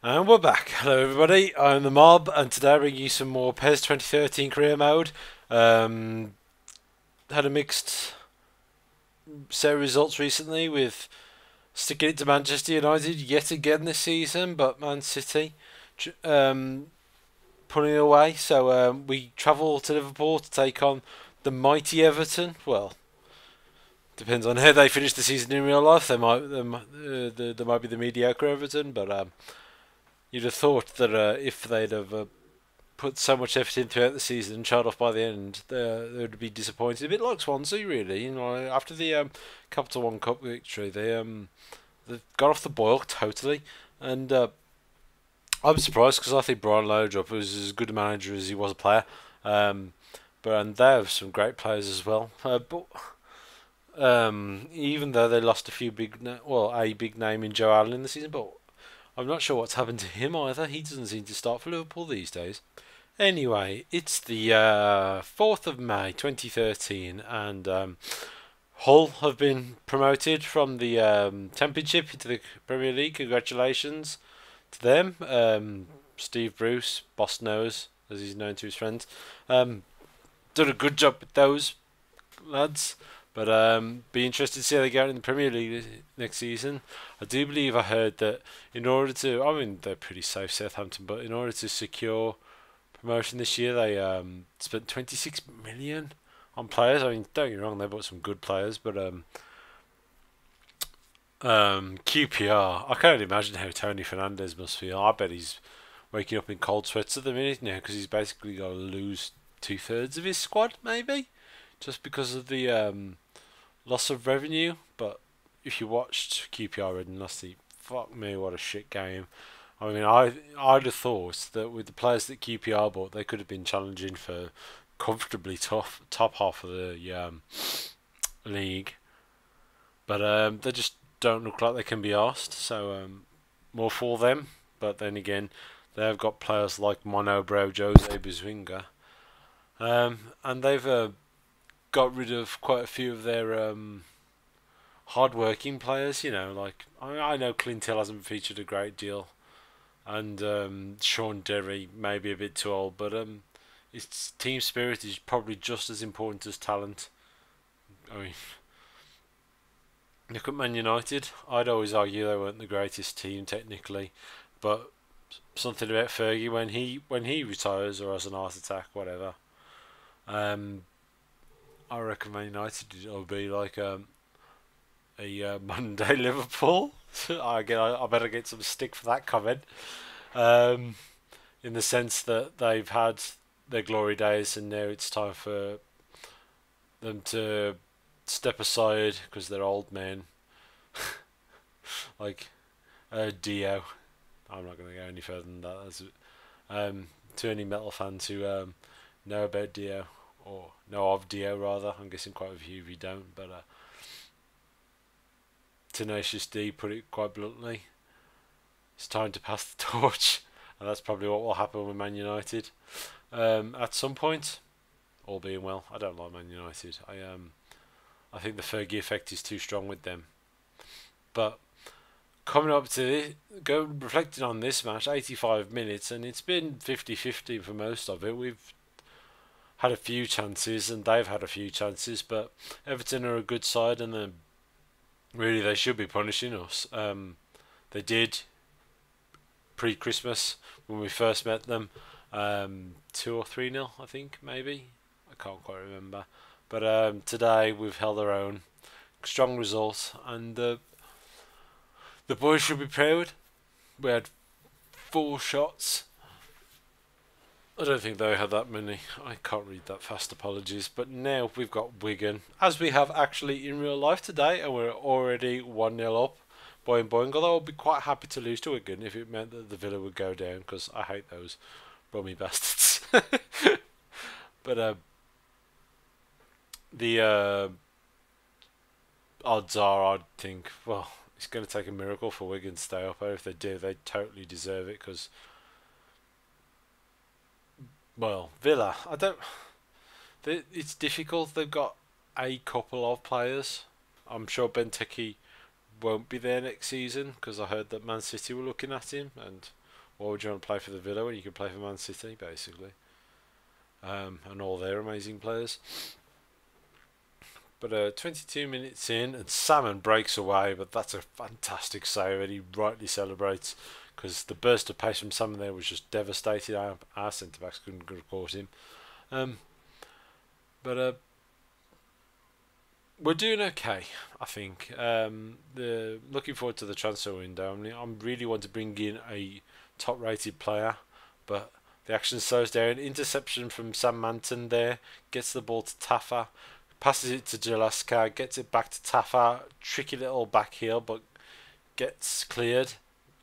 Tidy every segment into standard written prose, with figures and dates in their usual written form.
And we're back. Hello everybody, I'm the Mob, and today I bring you some more PES 2013 career mode. Um, Had a mixed set of results recently with sticking it to Manchester United yet again this season, but Man City pulling away. So we travel to Liverpool to take on the mighty Everton. Well, depends on how they finish the season in real life. They might be the mediocre Everton, but you'd have thought that if they'd have put so much effort in throughout the season and showed off by the end, they would be disappointed. A bit like Swansea, really. You know, after the Capital One Cup victory, they got off the boil totally, and I'm surprised because I think Brian Laudrup was as good a manager as he was a player. Um, and they have some great players as well. But even though they lost a few a big name in Joe Allen in the season, but I'm not sure what's happened to him either. He doesn't seem to start for Liverpool these days. Anyway, it's the 4th of May 2013, and Hull have been promoted from the Championship into the Premier League. Congratulations to them. Steve Bruce, Boss Nose, as he's known to his friends, done a good job with those lads. But be interested to see how they go in the Premier League next season. I do believe I heard that in order to, I mean, they're pretty safe, Southampton, but in order to secure promotion this year, they spent 26 million on players. I mean, don't get me wrong, they bought some good players, but QPR, I can't only imagine how Tony Fernandez must feel. I bet he's waking up in cold sweats at the minute now because he's basically got to lose 2/3 of his squad, maybe, just because of the loss of revenue. But if you watched QPR Reading Lusty, fuck me, what a shit game. I mean, I'd have thought that with the players that QPR bought, they could have been challenging for comfortably top half of the league. But they just don't look like they can be asked. So more for them. But then again, they have got players like Mono Bro, Jose Bizuinga, and they've got rid of quite a few of their hard-working players. You know, like I know Clint Hill hasn't featured a great deal, and Sean Derry may be a bit too old, but his team spirit is probably just as important as talent. I mean, look at Man United. I'd always argue they weren't the greatest team technically, but something about Fergie when he retires or has an heart attack, whatever. Um, I reckon Man United will be like a Monday Liverpool. I better get some stick for that comment. Um, in the sense that they've had their glory days and now it's time for them to step aside because they're old men. Like Dio. I'm not going to go any further than that. To any metal fans who know about Dio, or know of Dio rather, I'm guessing quite a few of you don't, but Tenacious D put it quite bluntly. It's time to pass the torch, and that's probably what will happen with Man United at some point, all being well. I don't like Man United. I think the Fergie effect is too strong with them. But coming up to reflecting on this match, 85 minutes, and it's been 50-50 for most of it. We've had a few chances, and they've had a few chances, but Everton are a good side, and really they should be punishing us. They did pre-Christmas when we first met them, 2 or 3-0, I think, maybe. I can't quite remember. But today we've held our own, strong result, and the boys should be proud. We had 4 shots. I don't think they had that many. I can't read that fast, apologies. But now we've got Wigan, as we have actually in real life today, and we're already 1-0 up. Boing boing. Although I'd be quite happy to lose to Wigan if it meant that the Villa would go down, because I hate those rummy bastards. But the odds are, I'd think, well, it's going to take a miracle for Wigan to stay up. If they do, they totally deserve it, because, well, Villa, I don't. It's difficult. They've got a couple of players. I'm sure Benteke won't be there next season because I heard that Man City were looking at him, and Why would you want to play for the Villa when you could play for Man City, basically? And all their amazing players. But 22 minutes in, and Salmon breaks away, but that's a fantastic save, and he rightly celebrates, because the burst of pace from Salmon there was just devastating. Our centre-backs couldn't have caught him. But we're doing okay, I think. Looking forward to the transfer window. I mean, I really want to bring in a top-rated player, but the action slows down. Interception from Sam Manton there, gets the ball to Taffa, passes it to Jalaska, gets it back to Taffa, tricky little back heel, but gets cleared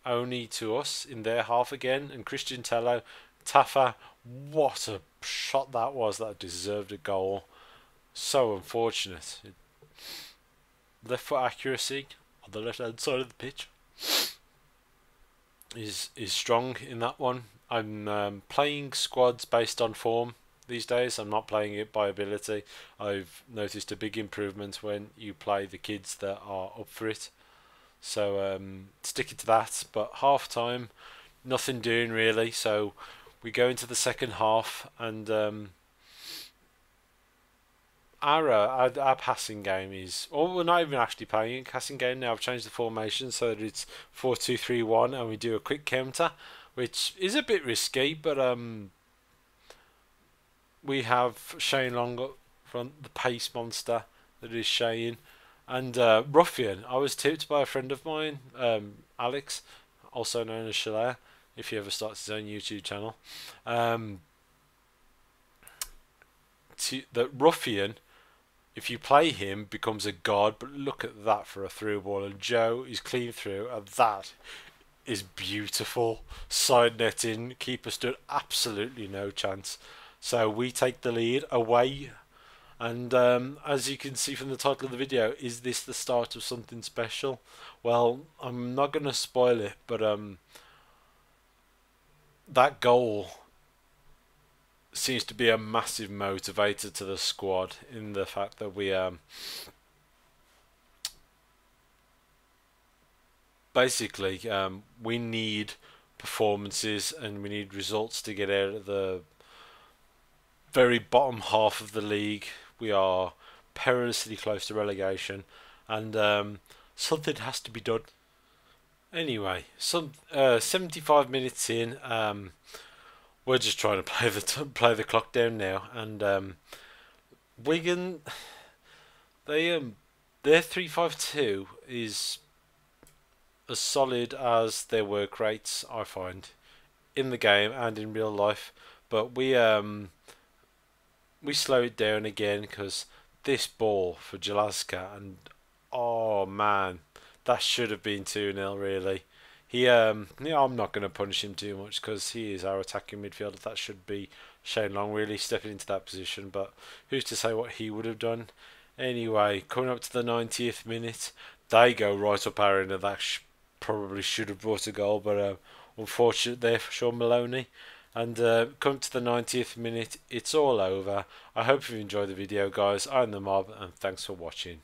only to us in their half again. And Christian Tello, Taffa, what a shot that was! That deserved a goal. So unfortunate. Left foot accuracy on the left hand side of the pitch is strong in that one. I'm playing squads based on form these days. I'm not playing it by ability. I've noticed a big improvement when you play the kids that are up for it. So sticking to that. But half time, nothing doing really. So we go into the second half, and our passing game is, or we're not even actually playing a passing game now. I've changed the formation so that it's 4-2-3-1, and we do a quick counter, which is a bit risky, but we have Shane Long up front, the pace monster that is Shane, and Ruffian. I was tipped by a friend of mine, Alex, also known as Shalair, if he ever starts his own YouTube channel, that Ruffian, if you play him, becomes a god. But look at that for a through ball, and Joe is clean through, and that is beautiful. Side netting, keeper stood absolutely no chance. So we take the lead away, and as you can see from the title of the video, is this the start of something special? Well, I'm not going to spoil it, but that goal seems to be a massive motivator to the squad, in the fact that we basically we need performances and we need results to get out of the very bottom half of the league. We are perilously close to relegation, and something has to be done. Anyway, 75 minutes in, we're just trying to play the clock down now, and Wigan, their 3-5-2 is as solid as their work rates, I find, in the game and in real life. But we slow it down again, because this ball for Jalaska, and oh man, that should have been 2-0 really. I'm not going to punish him too much, because he is our attacking midfielder. That should be Shane Long really stepping into that position, but who's to say what he would have done? Anyway, coming up to the 90th minute, they go right up our end, and that probably should have brought a goal, but unfortunate there for Sean Maloney. And come to the 90th minute, it's all over. I hope you've enjoyed the video, guys. I'm the Mob, and thanks for watching.